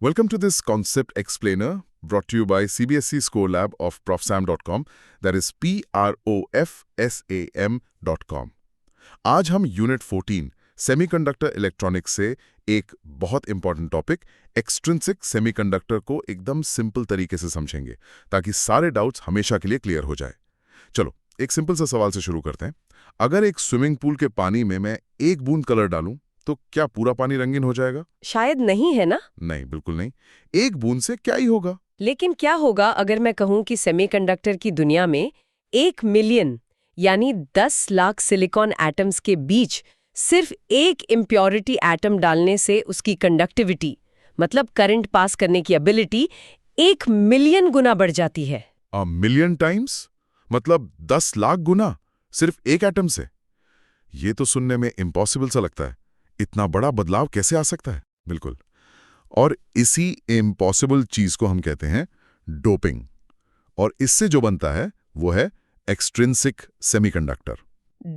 Welcome to this concept explainer brought to you by CBSE Score Lab of profsam.com, that is PROFSAM.com. आज हम unit 14 semiconductor electronics से एक बहुत important topic extrinsic semiconductor को एकदम simple तरीके से समझेंगे ताकि सारे डाउट्स हमेशा के लिए क्लियर हो जाए। चलो एक सिंपल सा सवाल से शुरू करते हैं। अगर एक स्विमिंग पूल के पानी में मैं एक बूंद कलर डालूं तो क्या पूरा पानी रंगीन हो जाएगा? शायद नहीं, है ना? नहीं, बिल्कुल नहीं। एक बूंद से क्या ही होगा। लेकिन क्या होगा अगर मैं कहूं कि सेमीकंडक्टर की दुनिया में 1 मिलियन यानी 10 लाख सिलिकॉन एटम्स के बीच सिर्फ एक इम्प्योरिटी एटम डालने से उसकी कंडक्टिविटी मतलब करंट पास करने की एबिलिटी 1 मिलियन गुना बढ़ जाती है। A million times? मतलब 10 लाख गुना सिर्फ एक एटम से? ये तो सुनने में इम्पॉसिबल सा लगता है। इतना बड़ा बदलाव कैसे आ सकता है? बिल्कुल। और इसी इम्पॉसिबल चीज को हम कहते हैं डोपिंग, और इससे जो बनता है वो है एक्सट्रिंसिक सेमीकंडक्टर।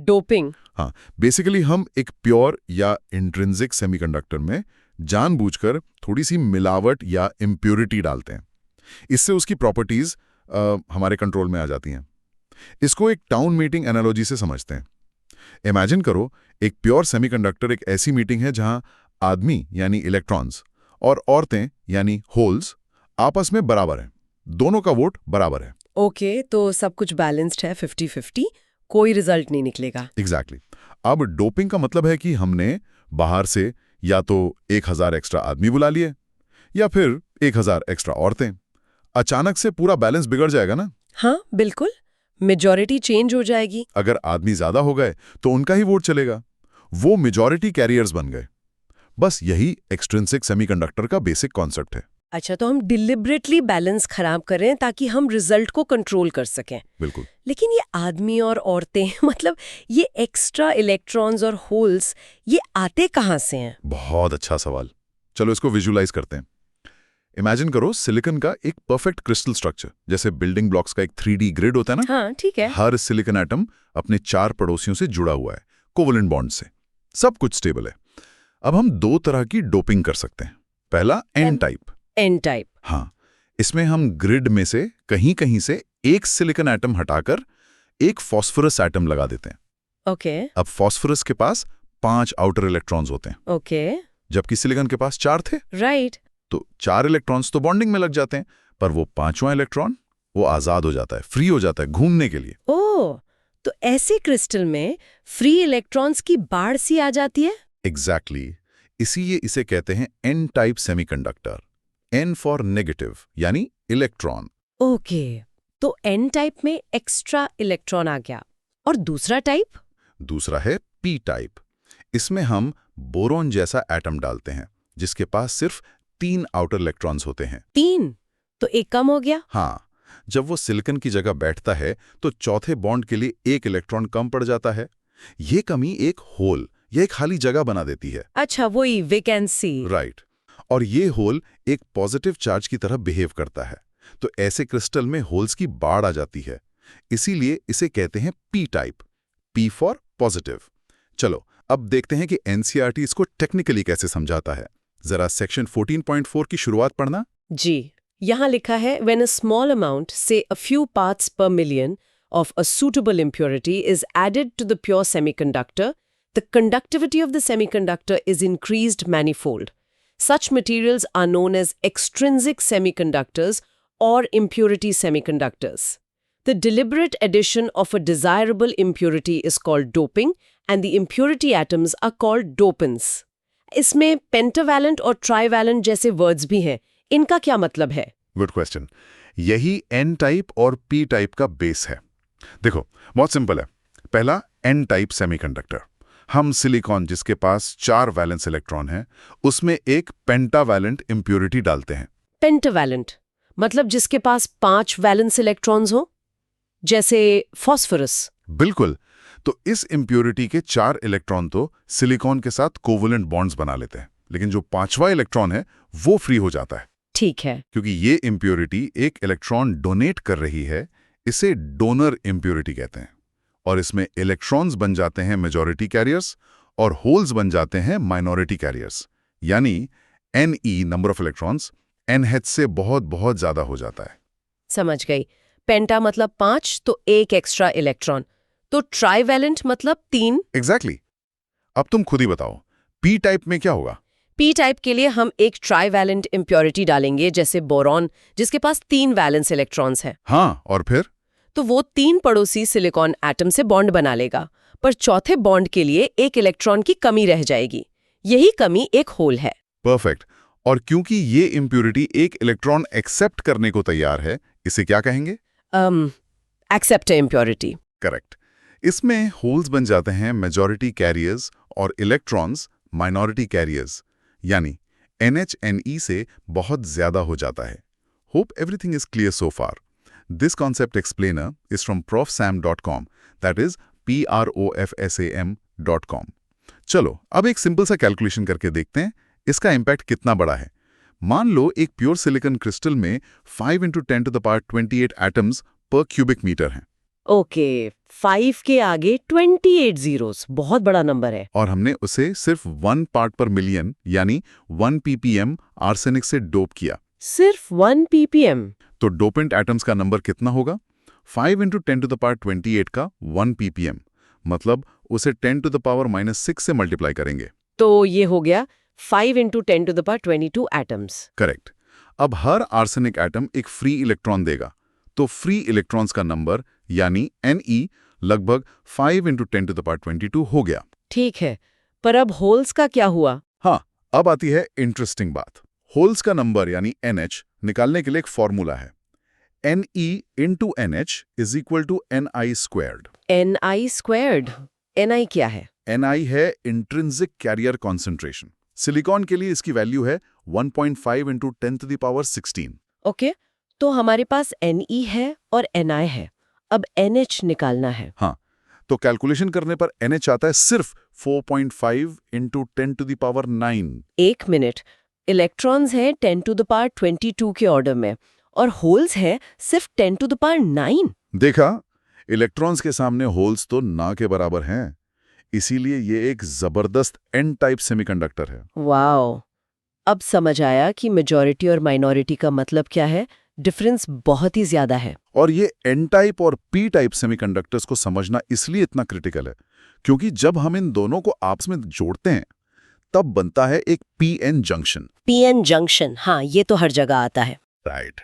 डोपिंग? हाँ, बेसिकली हम एक प्योर या इंट्रिंसिक सेमीकंडक्टर में जानबूझकर थोड़ी सी मिलावट या इम्प्योरिटी डालते हैं। इससे उसकी प्रॉपर्टीज हमारे कंट्रोल में आ जाती हैं। इसको एक टाउन मीटिंग एनालॉजी से समझते हैं। इमेजिन करो, एक प्योर सेमीकंडक्टर एक ऐसी मीटिंग है जहां आदमी यानी इलेक्ट्रॉन्स और औरतें यानी होल्स आपस में बराबर हैं। दोनों का वोट बराबर है। ओके, तो सब कुछ बैलेंस्ड है, 50-50, कोई रिजल्ट नहीं निकलेगा। एग्जैक्टली। अब डोपिंग का मतलब है कि हमने बाहर से या तो 1000 एक्स्ट्रा आदमी बुला लिए या फिर 1000 एक्स्ट्रा औरतें। अचानक से पूरा बैलेंस बिगड़ जाएगा ना? हाँ बिल्कुल, मेजॉरिटी चेंज हो जाएगी। अगर आदमी ज्यादा हो गए तो उनका ही वोट चलेगा। वो मेजॉरिटी कैरियर्स बन गए। बस यही एक्सट्रिंसिक सेमीकंडक्टर का बेसिक कॉन्सेप्ट है। अच्छा, तो हम डिलिबरेटली बैलेंस खराब करें ताकि हम रिजल्ट को कंट्रोल कर सकें। बिल्कुल। लेकिन ये आदमी और औरतें मतलब ये एक्स्ट्रा इलेक्ट्रॉन्स और होल्स ये आते कहाँ से हैं? बहुत अच्छा सवाल। चलो इसको विजुलाइज करते हैं। इमेजिन करो सिलिकॉन का एक परफेक्ट क्रिस्टल स्ट्रक्चर, जैसे बिल्डिंग ब्लॉक्स का एक 3D ग्रिड होता है ना? हाँ ठीक है। हर सिलिकॉन एटम अपने 4 पड़ोसियों से जुड़ा हुआ है, कोवलेंट बॉन्ड से। सब कुछ स्टेबल है। अब हम 2 तरह की डोपिंग कर सकते हैं। पहला एन टाइप। N type? हाँ, इसमें हम ग्रिड में से कहीं से एक सिलिकॉन एटम हटाकर एक फॉस्फोरस एटम लगा देते हैं। ओके। अब फॉस्फोरस के पास 5 आउटर इलेक्ट्रॉन्स होते हैं। ओके। जबकि सिलिकॉन के पास 4 थे। राइट। तो 4 इलेक्ट्रॉन्स तो बॉन्डिंग में लग जाते हैं, पर वो 5वां इलेक्ट्रॉन वो आजाद हो जाता है, फ्री हो जाता है घूमने के लिए। ओह, तो ऐसे क्रिस्टल में फ्री इलेक्ट्रॉन्स की बाढ़ सी आ जाती है? एग्जैक्टली। इसीलिए इसे कहते हैं N type semiconductor. N for negative यानी इलेक्ट्रॉन। ओके, तो एन टाइप में एक्स्ट्रा इलेक्ट्रॉन आ गया। और दूसरा टाइप? दूसरा है पी टाइप। इसमें हम बोरोन जैसा एटम डालते हैं जिसके पास सिर्फ 3 आउटर इलेक्ट्रॉन्स होते हैं। 3? तो एक कम हो गया। हाँ, जब वो सिलिकॉन की जगह बैठता है तो चौथे बॉन्ड के लिए एक इलेक्ट्रॉन कम पड़ जाता है। ये कमी एक होल या एक खाली जगह बना देती है। अच्छा, वही वैकेंसी। राइट। और ये होल एक पॉजिटिव चार्ज की तरह बिहेव करता है, तो ऐसे क्रिस्टल में होल्स की बाढ़ आ जाती है। इसीलिए इसे कहते हैं P type. P for positive. चलो अब देखते हैं कि एनसीईआरटी इसको टेक्निकली कैसे समझाता है। जरा सेक्शन 14.4 की शुरुआत पढ़ना। जी, यहाँ लिखा है, when a small amount, say a few parts per million of a suitable impurity is added to the pure semiconductor, the conductivity of the semiconductor is increased manifold. Such materials are known as extrinsic semiconductors or impurity semiconductors. The deliberate addition of a desirable impurity is called doping, and the impurity atoms are called dopants. इसमें pentavalent और trivalent जैसे words भी हैं। इनका क्या मतलब है? Good question. यही एन टाइप और पी टाइप का बेस है। देखो बहुत सिंपल है। पहला एन टाइप सेमीकंडक्टर। हम सिलिकॉन जिसके पास 4 वैलेंस इलेक्ट्रॉन हैं उसमें एक पेंटावैलेंट इंप्योरिटी डालते हैं। पेंटावैलेंट मतलब जिसके पास 5 वैलेंस इलेक्ट्रॉन्स हो, जैसे फॉस्फोरस। बिल्कुल। तो इस इंप्योरिटी के 4 इलेक्ट्रॉन तो सिलिकॉन के साथ कोवलेंट बॉन्ड्स बना लेते हैं, लेकिन जो 5वां इलेक्ट्रॉन है वो फ्री हो जाता है। ठीक है। क्योंकि ये इंप्योरिटी एक इलेक्ट्रॉन डोनेट कर रही है, इसे डोनर इंप्योरिटी कहते हैं। और इसमें इलेक्ट्रॉन्स बन जाते हैं मेजॉरिटी कैरियर्स और होल्स बन जाते हैं माइनॉरिटी कैरियर्स। यानी Ne number of electrons NH से बहुत बहुत ज्यादा हो जाता है। समझ गई। पेंटा मतलब 5 तो एक एक्स्ट्रा इलेक्ट्रॉन, तो ट्राइवैलेंट मतलब 3। एग्जैक्टली। अब तुम खुद ही बताओ, P टाइप में क्या होगा? पी टाइप के लिए हम एक ट्राइवैलेंट इम्प्योरिटी डालेंगे, जैसे बोरॉन, जिसके पास 3 वैलेंस इलेक्ट्रॉन्स हैं। हाँ, और फिर? तो वो 3 पड़ोसी सिलिकॉन एटम से बॉन्ड बना लेगा, पर चौथे बॉन्ड के लिए एक इलेक्ट्रॉन की कमी रह जाएगी। यही कमी एक होल है। परफेक्ट। और क्योंकि ये इम्प्यूरिटी एक इलेक्ट्रॉन एक्सेप्ट करने को तैयार है, इसे क्या कहेंगे? Accept impurity. करेक्ट। इसमें होल्स बन जाते हैं मेजॉरिटी कैरियर्स और इलेक्ट्रॉन्स माइनॉरिटी कैरियर्स, यानी NH/Ne से बहुत ज्यादा हो जाता है। Hope everything is clear so far. This concept explainer is from profsam.com, that is profsam.com। चलो अब एक सिंपल सा कैलकुलेशन करके देखते हैं इसका इम्पैक्ट कितना बड़ा है। मान लो एक प्योर सिलिकॉन क्रिस्टल में 5 × 10⁻28 एटम्स पर क्यूबिक मीटर हैं। ओके, 5 के आगे 28 जीरोस, बहुत बड़ा नंबर है। और हमने उसे सिर्फ 1 पार्ट पर मिलियन यानी 1 ppm आर्सेनिक से डोप किया। सिर्फ 1 ppm? तो डोपेंट एटम्स का नंबर कितना होगा? 5 × 10⁻28 का 1 ppm, मतलब उसे 10⁻⁻6 से मल्टीप्लाई करेंगे। तो ये हो गया 5 × 10⁻22 एटम्स। करेक्ट। अब हर आर्सेनिक एटम एक फ्री इलेक्ट्रॉन देगा, तो फ्री इलेक्ट्रॉन्स का नंबर यानी Ne लगभग 5 × 10⁻22 हो गया। ठीक है, पर अब होल्स का क्या हुआ? हाँ, अब आती है इंटरेस्टिंग बात। होल्स का नंबर यानी NH निकालने के लिए एक फॉर्मूला है। Ne × NH = Ni²। Ni²? Ni क्या है? Ni है इंट्रिंसिक कैरियर कॉन्सेंट्रेशन। सिलिकॉन के लिए इसकी वैल्यू है 1.5 × 10⁻16। ओके, तो हमारे पास Ne है और Ni है। अब NH निकालना है। हाँ, तो कैलकुलेशन करने पर NH आता है सिर्फ 4.5 × 10⁻9। एक मिनट, इलेक्ट्रॉन्स हैं 10⁻22 के ऑर्डर में और होल्स हैं सिर्फ 10⁻9। देखा, इलेक्ट्रॉन्स के सामने होल्स तो ना के बराबर हैं। इसीलिए ये एक जबरदस्त N टाइप सेमीकंडक्टर है। वाओ, अब समझ आया कि मेजॉरिटी और माइनॉरिटी का मतलब क्या है। डिफरेंस बहुत ही ज्यादा है। और ये N टाइप और P टाइप सेमीकंडक्टर्स को समझना इसलिए इतना क्रिटिकल है, क्योंकि जब हम इन दोनों को आपस में जोड़ते हैं तब बनता है एक PN जंक्शन। PN जंक्शन, हाँ, ये तो हर जगह आता है। राइट।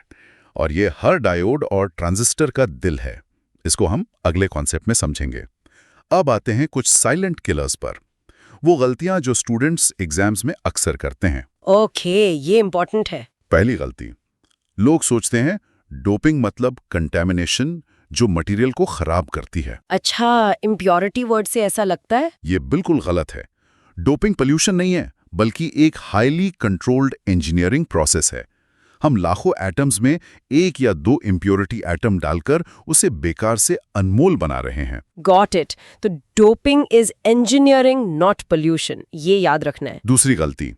और ये हर डायोड और ट्रांजिस्टर का दिल है। इसको हम अगले कॉन्सेप्ट में समझेंगे। अब आते हैं कुछ साइलेंट किलर्स पर, वो गलतियां जो स्टूडेंट्स एग्जाम्स में अक्सर करते हैं। ओके, ये इंपॉर्टेंट है। पहली गलती, लोग सोचते हैं डोपिंग मतलब कंटेमिनेशन, जो मटेरियल को खराब करती है। अच्छा, इम्प्योरिटी वर्ड से ऐसा लगता है? ये बिल्कुल गलत है। डोपिंग पोल्यूशन नहीं है, बल्कि एक हाईली कंट्रोल्ड इंजीनियरिंग प्रोसेस है। हम लाखों एटम्स में 1 या 2 इम्प्योरिटी एटम डालकर उसे बेकार से अनमोल बना रहे हैं। Got it. तो doping is engineering, not pollution, ये याद रखना है। दूसरी गलती,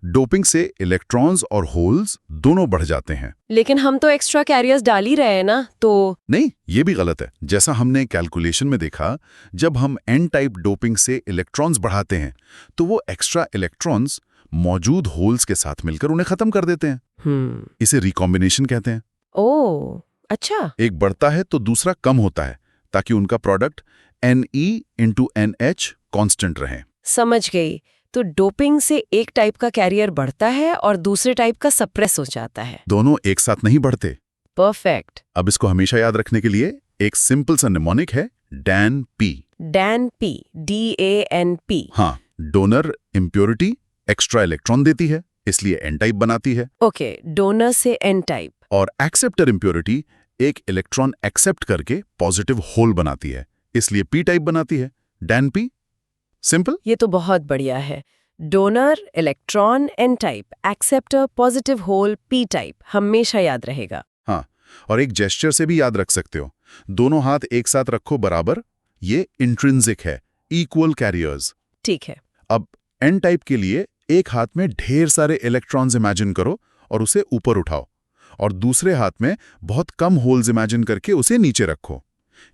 डोपिंग से इलेक्ट्रॉन्स और होल्स दोनों बढ़ जाते हैं। लेकिन हम तो एक्स्ट्रा कैरियर्स डाल ही रहे हैं ना, तो नहीं, ये भी गलत है। जैसा हमने कैलकुलेशन में देखा, जब हम N टाइप डोपिंग से इलेक्ट्रॉन्स बढ़ाते हैं तो वो एक्स्ट्रा इलेक्ट्रॉन्स मौजूद होल्स के साथ मिलकर उन्हें खत्म कर देते हैं। इसे रिकॉम्बिनेशन कहते हैं। ओह, अच्छा। एक बढ़ता है तो दूसरा कम होता है, ताकि उनका प्रोडक्ट Ne × NH कांस्टेंट रहे। समझ गई। तो डोपिंग से एक टाइप का कैरियर बढ़ता है और दूसरे टाइप का सप्रेस हो जाता है। दोनों एक साथ नहीं बढ़ते। परफेक्ट। अब इसको हमेशा याद रखने के लिए एक सिंपल सा निमोनिक है, DAN-P। DAN-P, DAN-P। हाँ, डोनर इम्प्योरिटी एक्स्ट्रा इलेक्ट्रॉन देती है, इसलिए N टाइप बनाती है। ओके, डोनर से N टाइप। और एक्सेप्टर इम्प्योरिटी एक इलेक्ट्रॉन एक्सेप्ट करके पॉजिटिव होल बनाती है, इसलिए P टाइप बनाती है। DAN-P। सिंपल। ये तो बहुत बढ़िया है। Donor, electron, N type, acceptor, positive hole, P type, हमेशा याद रहेगा। हाँ, और एक जेस्चर से भी याद रख सकते हो। दोनों हाथ एक साथ रखो बराबर, ये इंट्रिंसिक है, इक्वल कैरियर्स। ठीक है। अब N टाइप के लिए एक हाथ में ढेर सारे इलेक्ट्रॉन्स इमेजिन करो और उसे ऊपर उठाओ, और दूसरे हाथ में बहुत कम होल्स इमेजिन करके उसे नीचे रखो।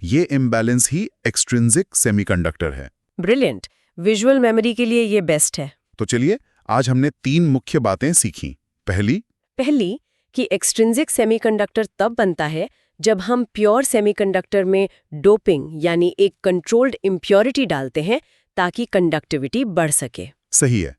ये इम्बैलेंस ही एक्सट्रिंसिक सेमीकंडक्टर है। ब्रिलियंट। विजुअल मेमोरी के लिए ये बेस्ट है। तो चलिए आज हमने 3 मुख्य बातें सीखी। पहली कि एक्सट्रिंसिक सेमीकंडक्टर तब बनता है जब हम प्योर सेमीकंडक्टर में डोपिंग यानी एक कंट्रोल्ड इम्प्योरिटी डालते हैं ताकि कंडक्टिविटी बढ़ सके। सही है।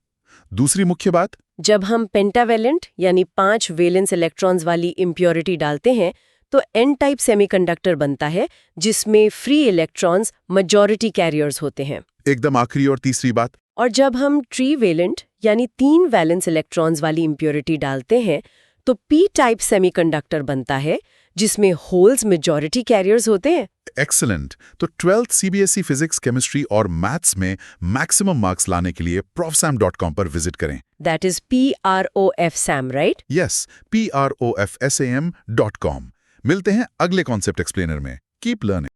दूसरी मुख्य बात, जब हम पेंटावेलेंट यानी 5 वैलेंस इलेक्ट्रॉन्स वाली इम्प्योरिटी डालते हैं तो एन टाइप सेमीकंडक्टर बनता है जिसमें फ्री इलेक्ट्रॉन्स मेजॉरिटी कैरियर्स होते हैं। एकदम आखिरी और तीसरी बात, और जब हम ट्रीवेलेंट यानी 3 वैलेंस इलेक्ट्रॉन्स वाली इम्प्योरिटी डालते हैं तो पी टाइप सेमीकंडक्टर बनता है जिसमें होल्स मेजॉरिटी कैरियर्स होते हैं। एक्सीलेंट। तो 12th CBSE फिजिक्स, केमिस्ट्री और मैथ्स में मैक्सिमम मार्क्स लाने के लिए profsam.com पर विजिट करें। That is PROFSAM, right? Yes, PROFSAM.com। मिलते हैं अगले कॉन्सेप्ट एक्सप्लेनर में। Keep learning.